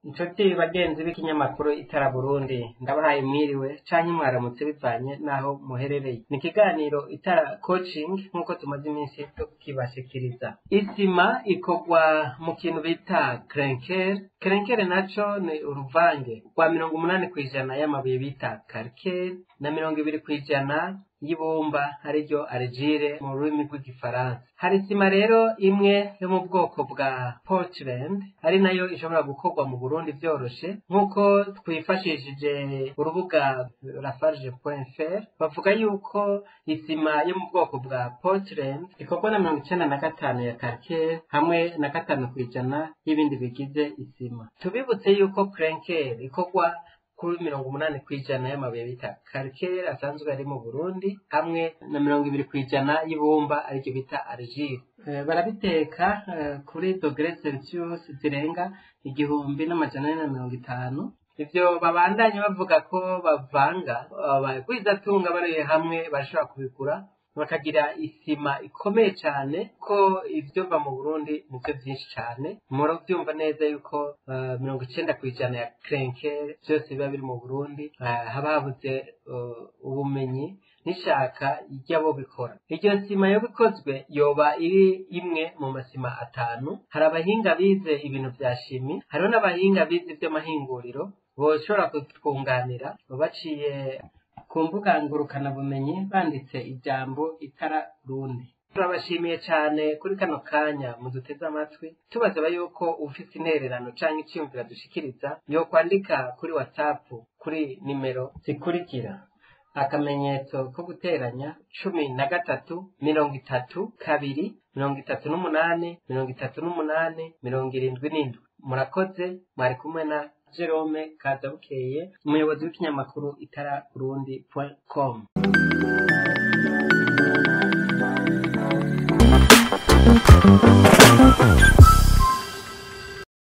Inshuti bagenzi b'ikinyamakuru Itara Burundi, ndabahaye mwiriwe canke mwaramutse bivanye naho muherereye. Ni ikiganiro Itara Coaching nkuko tumaze iminsi tukibashikiriza. Isima ikorwa mu kintu bita clinker. Clinker naco ni uruvange rwa 80% y'amabuye bita calcaire na 20% y'ibumba ariryo argile mu rurimi rw'igifaransa. Hari isima rero imwe yo mu bwoko bwa Portland ari nayo ishobora gukorwa mu Burundi vyoroshe, nkuko twifashishije urubuga lafarge.fr bavuga yuko isima yo mu bwoko bwa Portland ikorwa na 95% ya calcaire hamwe na 5% y'ibindi bigize isima. Tubibutse yuko clinker ikorwa kuri 80% y'amabuye bita calcaire asanzwe ari mu Burundi hamwe na 20% y'ibumba aricyo bita argile. Barabiteka kuri degrees Celsius zirenga 1450. Ivyo babandanye bavuga ko bavanga abagwizatunga bari hamwe bashobora kubigura bakagira isima ikomeye cyane ko ivyo va mu Burundi nivyo byinshi cyane. Muravyumva neza yuko 90% ya clinker byose biba biri mu Burundi. Haba habuze ubumenyi n'ishaka ry'abo bikora. Iryo sima yo bikozwe yoba iri imwe mu masima 5. Hari abahinga bize ibintu vya shimi, hariho n'abahinga bize ivy'amahinguriro boshobora kutwunganira baciye ku mbuga ngurukana bumenyi banditse ijambo Itara Burundi. Turabashimiye cyane kuri kano kanya muduteze amatwi, tubaza yuko ufite intererano canke icyumvira dushikiriza yo kwandika kuri WhatsApp kuri nimero zikurikira: akamenyetso ko guteranya 13 32 38 38 77. Murakoze, mwari kumwe na Jerome Kazabukeye, umuyobozi w'ikinyamakuru itaraburundi.com.